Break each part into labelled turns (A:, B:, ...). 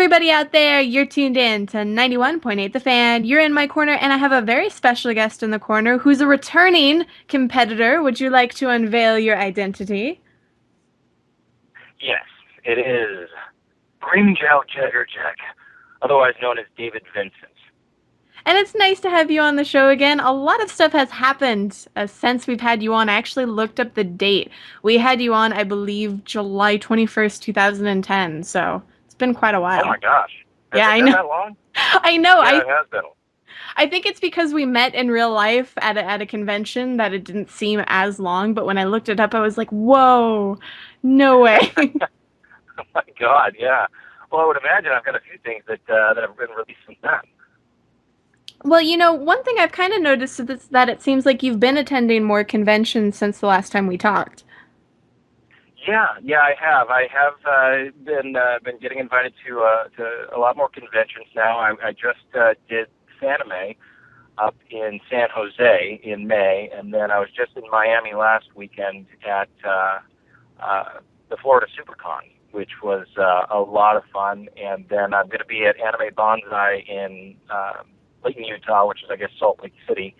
A: everybody out there, you're tuned in to 91.8 The Fan. You're in my corner, and I have a very special guest in the corner who's a returning competitor. Would you like to unveil your identity?
B: Yes, it is Grimjow Jaggerjack, otherwise known as David Vincent.
A: And it's nice to have you on the show again. A lot of stuff has happened since we've had you on. I actually looked up the date. We had you on, I believe, July 21st, 2010. So it's been quite a
B: Oh my
A: while.
B: gosh, has
A: Yeah,
B: it
A: I
B: been
A: know.
B: that long?
A: I know.
B: Yeah, it has been.
A: I think it's because we met in real life at a convention that it didn't seem as long, but when I looked it up, I was like, whoa, no way.
B: Oh my God, yeah. Well, I would imagine I've got a few things that have been released since then.
A: Well, one thing I've kind of noticed is that it seems like you've been attending more conventions since the last time we talked.
B: Yeah, I have. I have been getting invited to a lot more conventions now. I just did Fanime up in San Jose in May, and then I was just in Miami last weekend at uh, the Florida SuperCon, which was a lot of fun. And then I'm going to be at Anime Bonsai in Layton, Utah, which is, I guess, Salt Lake City,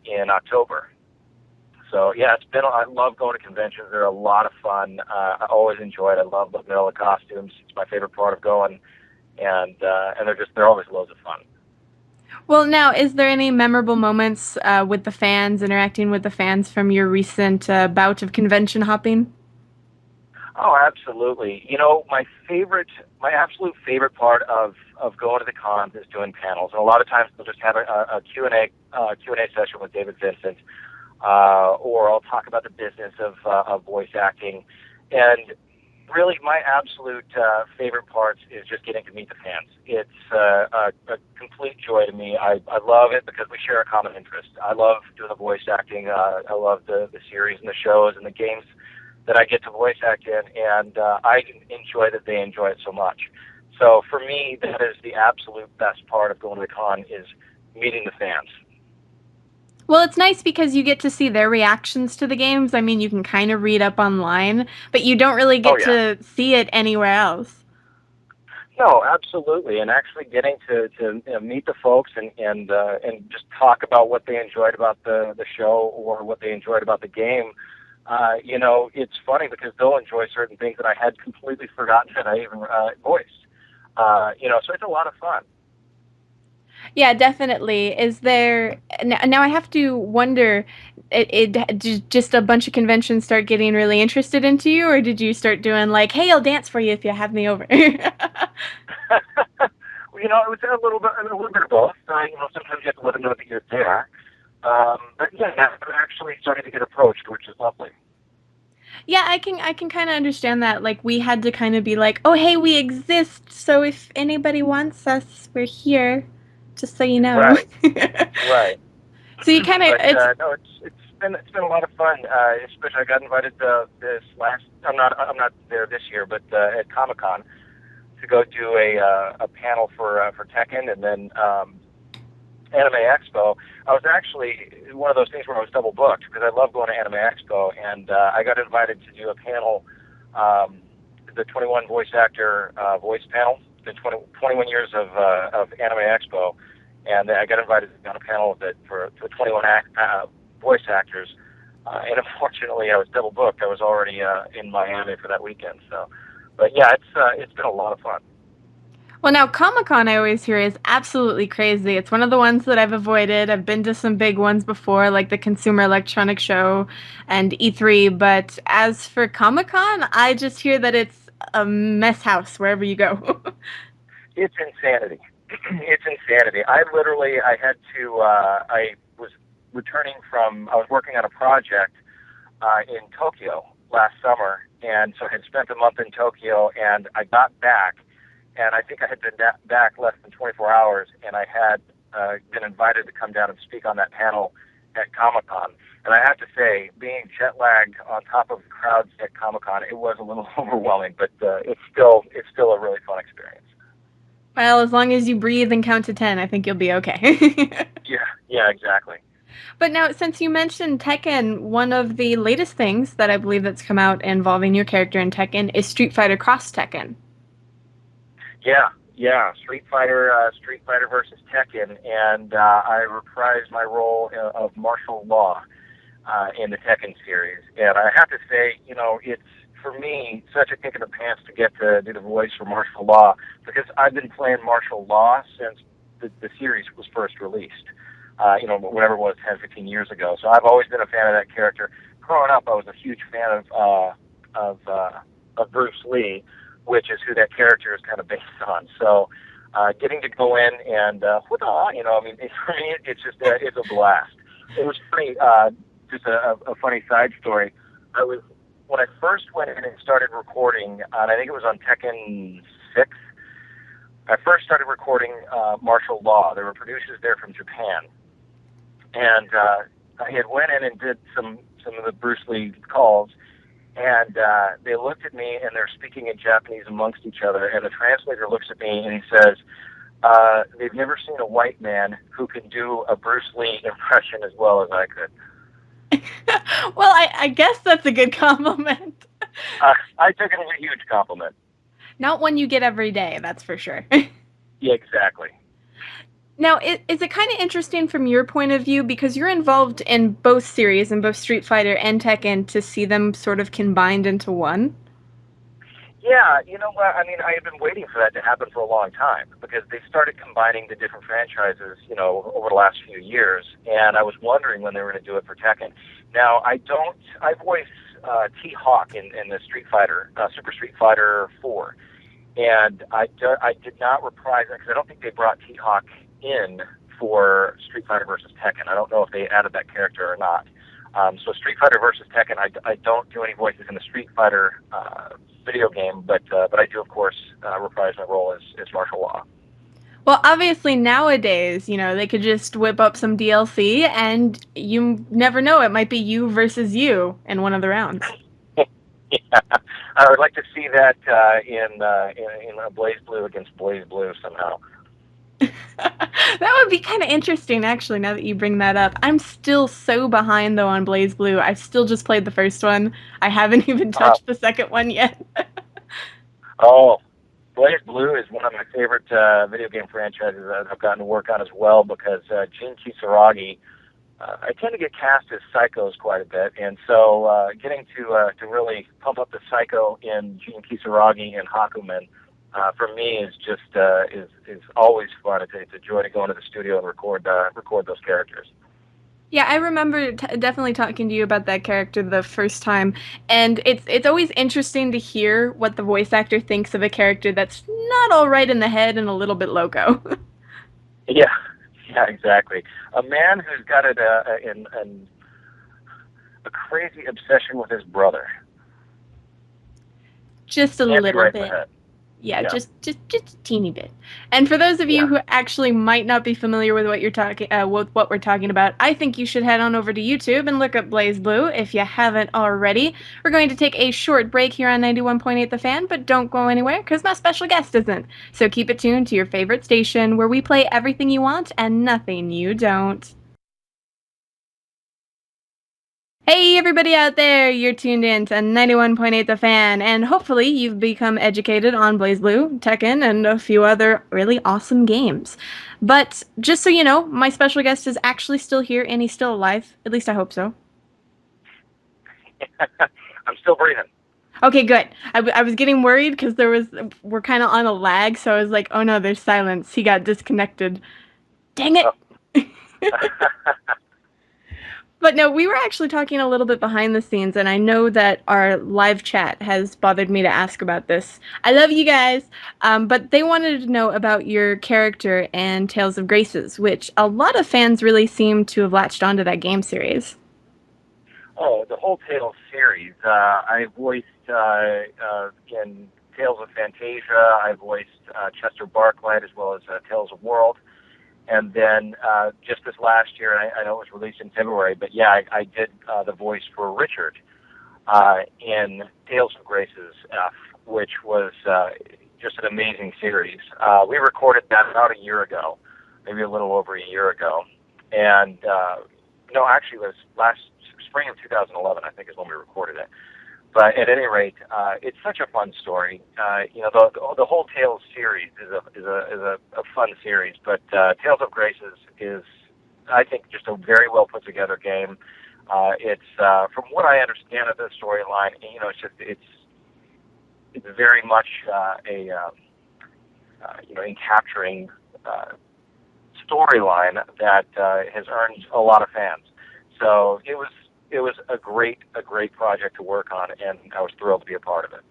B: in October. So yeah, I love going to conventions. They're a lot of fun. I always enjoy it. I love looking at all the costumes. It's my favorite part of going, and they're always loads of fun.
A: Well, now, is there any memorable moments with the fans, interacting with the fans from your recent bout of convention hopping?
B: Oh, absolutely. My absolute favorite part of going to the cons is doing panels. And a lot of times they'll just have a Q&A session with David Vincent, or I'll talk about the business of voice acting. And really, my absolute favorite parts is just getting to meet the fans. It's a complete joy to me. I love it because we share a common interest. I love doing the voice acting. I love the series and the shows and the games that I get to voice act in, and I enjoy that they enjoy it so much. So for me, that is the absolute best part of going to the con is meeting the fans.
A: Well, it's nice because you get to see their reactions to the games. I mean, you can kind of read up online, but you don't really
B: Oh
A: get
B: yeah.
A: to see it anywhere else.
B: No, absolutely, and actually getting to meet the folks and just talk about what they enjoyed about the show or what they enjoyed about the game. It's funny because they'll enjoy certain things that I had completely forgotten that I even voiced. So it's a lot of fun.
A: Yeah, definitely. Is there now I have to wonder, did just a bunch of conventions start getting really interested into you, or did you start doing like, hey, I'll dance for you if you have me over?
B: Well, it was a little bit of both. Sometimes you have to let them know that you're there. But yeah, I'm actually starting to get approached, which is lovely.
A: Yeah, I can kind of understand that. Like we had to kind of be like, "Oh, hey, we exist. So if anybody wants us, we're here." Just so you know.
B: Right, right.
A: So you kind of
B: But
A: it's
B: no, it's been a lot of fun. Especially I got invited this last. I'm not there this year, but at Comic Con to go do a panel for Tekken, and then Anime Expo. I was actually one of those things where I was double booked because I love going to Anime Expo, and I got invited to do a panel, the 21 voice actor voice panel, the 21 years of Anime Expo, and I got invited to be on a panel with it for 21 voice actors. And unfortunately, I was double booked. I was already in Miami for that weekend. So, but yeah, it's been a lot of fun.
A: well now Comic-Con I always hear is absolutely crazy. It's one of the ones that I've avoided. I've been to some big ones before, like the Consumer Electronics Show and E3, but as for Comic-Con, I just hear that it's a mess house wherever you go.
B: It's insanity. It's insanity. I was returning I was working on a project in Tokyo last summer, and so I had spent a month in Tokyo, and I got back, and I think I had been back less than 24 hours, and I had been invited to come down and speak on that panel at Comic Con. And I have to say, being jet lagged on top of the crowds at Comic Con, it was a little overwhelming, but it's still a really fun experience.
A: Well, as long as you breathe and count to 10, I think you'll be okay.
B: Yeah, exactly.
A: But now, since you mentioned Tekken, one of the latest things that I believe that's come out involving your character in Tekken is Street Fighter Cross Tekken.
B: Yeah, Street Fighter versus Tekken, and I reprised my role of martial law in the Tekken series. And I have to say, it's for me such a kick in the pants to get to do the voice for martial law because I've been playing martial law since the series was first released. Whatever it was, 10, 15 years ago. So I've always been a fan of that character. Growing up, I was a huge fan of Bruce Lee, which is who that character is kind of based on. So getting to go in and for me, it's just it's a blast. It was funny. Just a funny side story. I was when I first went in and started recording, and I think it was on Tekken 6. I first started recording martial law. There were producers there from Japan, and I had went in and did some of the Bruce Lee calls, and they looked at me and they're speaking in Japanese amongst each other, and the translator looks at me and he says, "They've never seen a white man who can do a Bruce Lee impression as well as I could."
A: Well, I guess that's a good compliment.
B: I took it as a huge compliment.
A: Not one you get every day, that's for sure.
B: Yeah, exactly.
A: Now, is it kind of interesting from your point of view because you're involved in both series, in both Street Fighter and Tekken, to see them sort of combined into one?
B: Yeah, you know what? I mean, I have been waiting for that to happen for a long time because they started combining the different franchises, over the last few years, and I was wondering when they were going to do it for Tekken. Now, I voice T-Hawk in the Street Fighter, Super Street Fighter 4, and I did not reprise that because I don't think they brought T-Hawk in for Street Fighter versus Tekken. I don't know if they added that character or not. So Street Fighter versus Tekken, I don't do any voices in the Street Fighter video game, but I do, of course, reprise my role as martial law.
A: Well, obviously nowadays, they could just whip up some DLC and you never know, it might be you versus you in one of the rounds.
B: Yeah, I would like to see that in a Blaze Blue against Blaze Blue somehow.
A: That would be kind of interesting, actually, now that you bring that up. I'm still so behind, though, on Blaze Blue. I've still just played the first one. I haven't even
B: Uh,
A: touched the second one yet.
B: oh, Blaze Blue is one of my favorite video game franchises that I've gotten to work on as well because Gene Kisaragi, I tend to get cast as psychos quite a bit, and so getting to really pump up the psycho in Gene Kisaragi and Hakumen for me is just is always fun. It's a joy to go into the studio and record those characters.
A: Yeah, I remember definitely talking to you about that character the first time, and it's always interesting to hear what the voice actor thinks of a character that's not all right in the head and a little bit loco.
B: Yeah, yeah, exactly. A man who's got a crazy obsession with his brother.
A: Just a
B: Can't be
A: little
B: right in the
A: bit.
B: head.
A: Yeah,
B: Yeah,
A: just a teeny bit. And for those of you
B: yeah.
A: who actually might not be familiar with what we're talking about, I think you should head on over to YouTube and look up Blaze Blue if you haven't already. We're going to take a short break here on 91.8 The Fan, but don't go anywhere because my special guest isn't. So keep it tuned to your favorite station where we play everything you want and nothing you don't. Hey, everybody out there, you're tuned in to 91.8 The Fan, and hopefully you've become educated on BlazBlue, Tekken, and a few other really awesome games. But just so you know, my special guest is actually still here and he's still alive. At least I hope so.
B: I'm still breathing.
A: Okay, good. I was getting worried because we're kind of on a lag, so I was like, oh no, there's silence. He got disconnected. Dang it!
B: Oh.
A: But no, we were actually talking a little bit behind the scenes, and I know that our live chat has bothered me to ask about this. I love you guys, but they wanted to know about your character and Tales of Graces, which a lot of fans really seem to have latched onto that game series.
B: Oh, the whole Tales series. I voiced in Tales of Fantasia. I voiced Chester Barclay as well as Tales of World. And then just this last year, I know it was released in February, but yeah, I did the voice for Richard in Tales of Graces F, which was just an amazing series. We recorded that about a year ago, maybe a little over a year ago. And no, actually, it was last spring of 2011, I think, is when we recorded it. But at any rate, it's such a fun story. The whole Tales series is a fun series, but Tales of Graces is, I think, just a very well put together game. It's from what I understand of the storyline, it's very much in capturing storyline that has earned a lot of fans. So it was a great project to work on, and I was thrilled to be a part of it.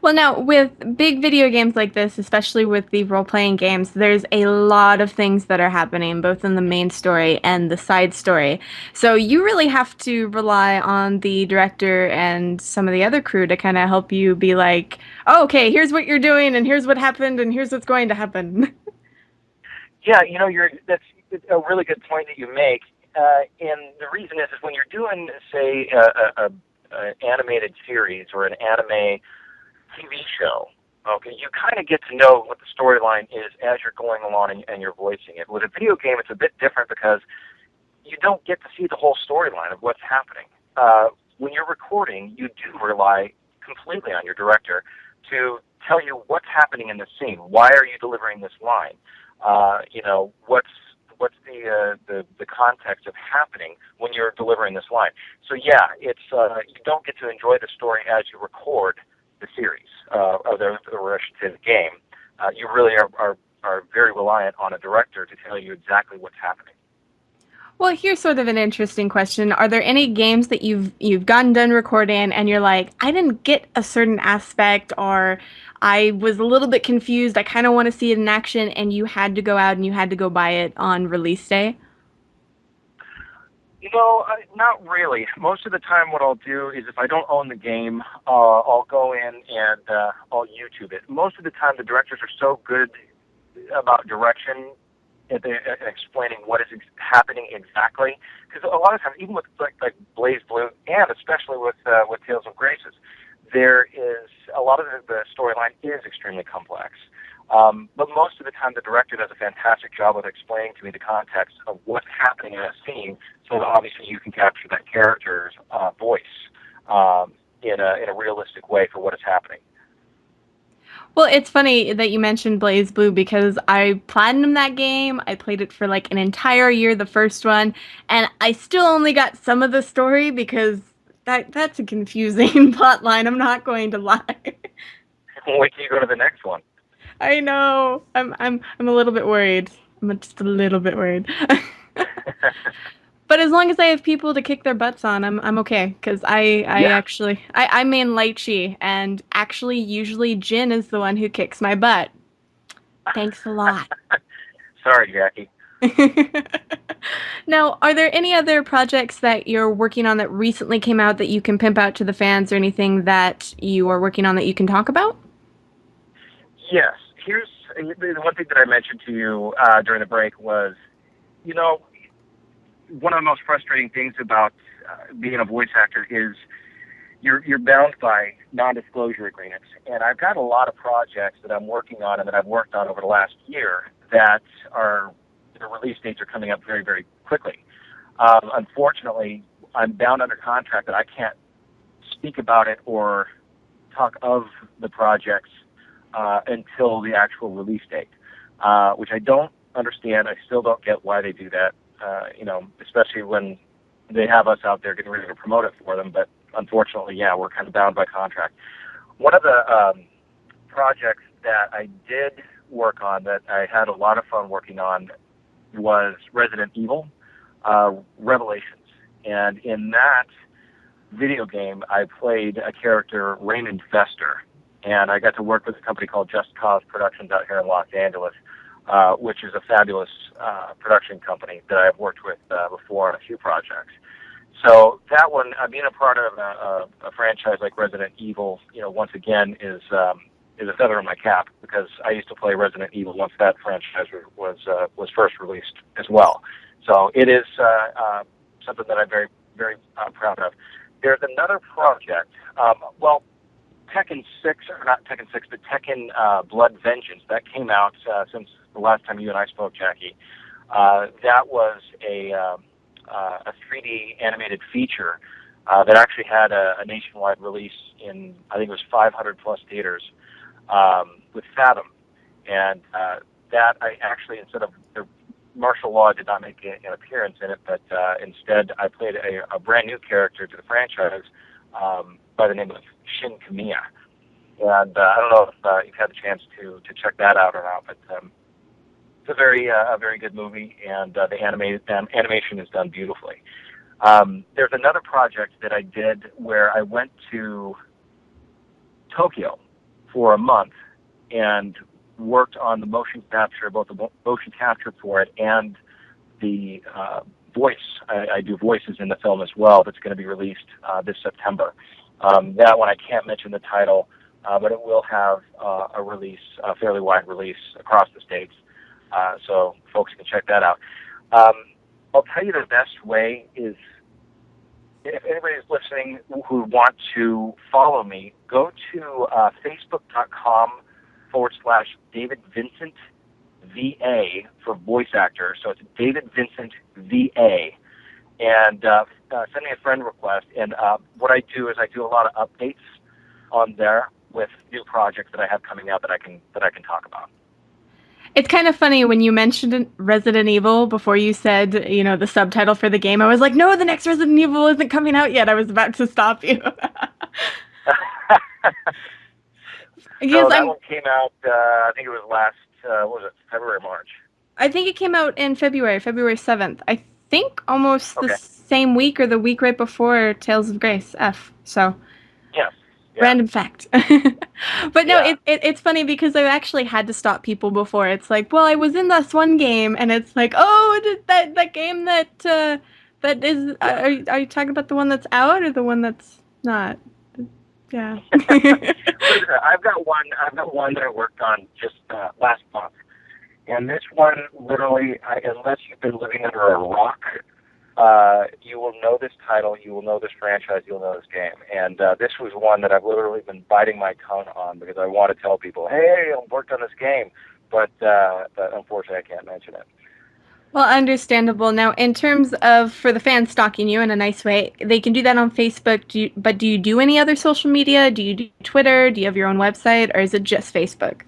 A: Well, now with big video games like this, especially with the role-playing games, there's a lot of things that are happening, both in the main story and the side story. So you really have to rely on the director and some of the other crew to kind of help you be like, oh, okay, here's what you're doing, and here's what happened, and here's what's going to happen.
B: Yeah, that's a really good point that you make. And the reason is when you're doing, say, a animated series or an anime TV show, okay, you kind of get to know what the storyline is as you're going along and you're voicing it. With a video game, it's a bit different because you don't get to see the whole storyline of what's happening. When you're recording, you do rely completely on your director to tell you what's happening in the scene. Why are you delivering this line? What's the context of happening when you're delivering this line? So yeah, it's you don't get to enjoy the story as you record the series, or I should say the game. You really are very reliant on a director to tell you exactly what's happening.
A: Well, here's sort of an interesting question. Are there any games that you've gotten done recording and you're like, I didn't get a certain aspect, or I was a little bit confused, I kind of want to see it in action, and you had to go out and you had to go buy it on release day?
B: Not really. Most of the time, what I'll do is if I don't own the game, I'll go in and I'll YouTube it. Most of the time, the directors are so good about direction at explaining what is happening exactly. Because a lot of times, even with like Blaze Blue, and especially with Tales of Graces, there is a lot of the storyline is extremely complex. But most of the time, the director does a fantastic job of explaining to me the context of what's happening in a scene, so that obviously you can capture that character's voice in a realistic way for what is happening.
A: Well, it's funny that you mentioned Blaze Blue because I platinumed that game. I played it for like an entire year, the first one, and I still only got some of the story because that's a confusing plot line. I'm not going to lie.
B: Wait till you go to the next one.
A: I know. I'm a little bit worried. I'm just a little bit worried. But as long as I have people to kick their butts on, I'm okay. Because I
B: Yeah.
A: actually I main lychee, and actually usually Jin is the one who kicks my butt. Thanks a lot.
B: Sorry, Jackie.
A: Now, are there any other projects that you're working on that recently came out that you can pimp out to the fans, or anything that you are working on that you can talk about?
B: Yes. Here's the one thing that I mentioned to you during the break was, you know, one of the most frustrating things about being a voice actor is you're bound by non-disclosure agreements. And I've got a lot of projects that I'm working on and that I've worked on over the last year that are the release dates are coming up very, very quickly. Unfortunately, I'm bound under contract that I can't speak about it or talk of the projects until the actual release date, which I don't understand. I still don't get why they do that. Especially when they have us out there getting ready to promote it for them. But unfortunately, yeah, we're kind of bound by contract. One of the projects that I did work on that I had a lot of fun working on was Resident Evil Revelations. And in that video game, I played a character, Raymond Fester. And I got to work with a company called Just Cause Productions out here in Los Angeles, which is a fabulous production company that I've worked with before on a few projects. So that one, being a part of a franchise like Resident Evil, once again is a feather in my cap because I used to play Resident Evil once that franchise was first released as well. So it is something that I'm very very proud of. There's another project. Tekken 6, or not Tekken 6, but Tekken Blood Vengeance, that came out since the last time you and I spoke, Jackie. That was a 3D animated feature that actually had a nationwide release in, I think it was 500 plus theaters, with Fathom. And that I actually, instead of the martial law, did not make an appearance in it, but instead I played a brand new character to the franchise by the name of Shin Kamiya. And I don't know if you've had the chance to check that out or not, but it's a very good movie, and the animation is done beautifully. There's another project that I did where I went to Tokyo for a month and worked on the motion capture, both the motion capture for it and the voice. I do voices in the film as well. That's going to be released this September. That one I can't mention the title, but it will have a release, a fairly wide release across the states. So folks can check that out. I'll tell you the best way is, if anybody's listening who want to follow me, go to facebook.com/David Vincent VA for voice actor. So it's David Vincent VA. And send me a friend request. And what I do is I do a lot of updates on there with new projects that I have coming out that I can talk about.
A: It's kind of funny when you mentioned Resident Evil before you said, the subtitle for the game. I was like, no, the next Resident Evil isn't coming out yet. I was about to stop you.
B: No,
A: Because
B: that one came out, I think it was last, what was it, February, March?
A: I think it came out in February 7th. I think almost the
B: Okay.
A: same week or the week right before Tales of Grace F. So
B: Yes. Yeah.
A: random fact. But no,
B: Yeah.
A: it's funny because I've actually had to stop people before. It's like, well, I was in this one game, and it's like, oh, that game that is.
B: Yeah.
A: Are you talking about the one that's out or the one that's not? Yeah.
B: I've got one. I've got one that I worked on just last month, and this one literally, unless you've been living under a rock, you will know this title, you will know this franchise, you'll know this game. And this was one that I've literally been biting my tongue on because I want to tell people, hey, I worked on this game, but unfortunately I can't mention it.
A: Well, understandable. Now, in terms of for the fans stalking you in a nice way, they can do that on Facebook. But do you do any other social media? Do you do Twitter? Do you have your own website, or is it just Facebook?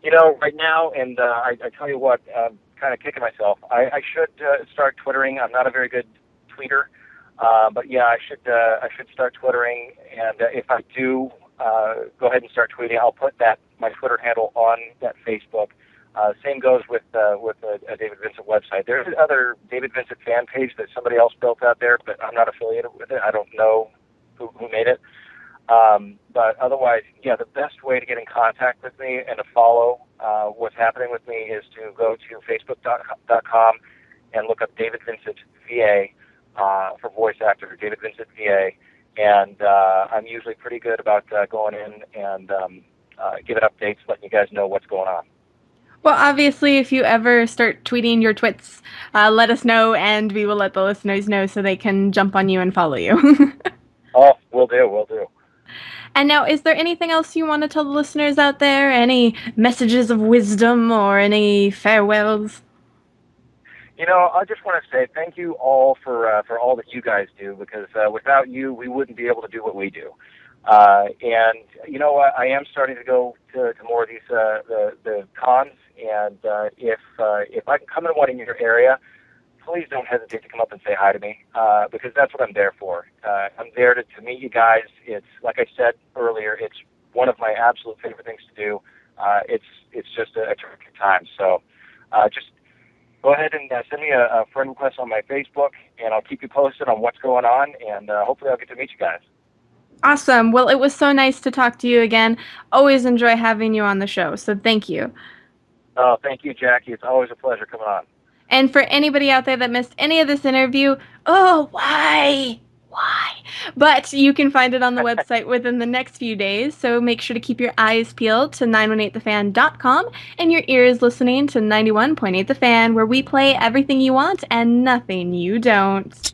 B: Right now, and I tell you what, I'm kind of kicking myself. I should start Twittering. I'm not a very good tweeter, but yeah, I should start Twittering. And if I do, go ahead and start tweeting. I'll put my Twitter handle on that Facebook. Same goes with a David Vincent website. There's another David Vincent fan page that somebody else built out there, but I'm not affiliated with it. I don't know who made it. But otherwise, yeah, the best way to get in contact with me and to follow what's happening with me is to go to facebook.com and look up David Vincent VA for voice actor, David Vincent VA. And I'm usually pretty good about going in and giving updates, letting you guys know what's going on.
A: Well, obviously, if you ever start tweeting your twits, let us know, and we will let the listeners know so they can jump on you and follow you.
B: Oh, will do, will do.
A: And now, is there anything else you want to tell the listeners out there? Any messages of wisdom or any farewells?
B: I just want to say thank you all for all that you guys do, because without you, we wouldn't be able to do what we do. And you know what? I am starting to go to more of these the cons, and if I can come to one in your area, please don't hesitate to come up and say hi to me, because that's what I'm there for. I'm there to meet you guys. It's like I said earlier, it's one of my absolute favorite things to do. It's just a terrific time. So just go ahead and send me a friend request on my Facebook, and I'll keep you posted on what's going on, and hopefully I'll get to meet you guys.
A: Awesome. Well, it was so nice to talk to you again. Always enjoy having you on the show, so thank you.
B: Oh, thank you, Jackie. It's always a pleasure coming on.
A: And for anybody out there that missed any of this interview, oh, why? Why? But you can find it on the website within the next few days, so make sure to keep your eyes peeled to 918thefan.com and your ears listening to 91.8 The Fan, where we play everything you want and nothing you don't.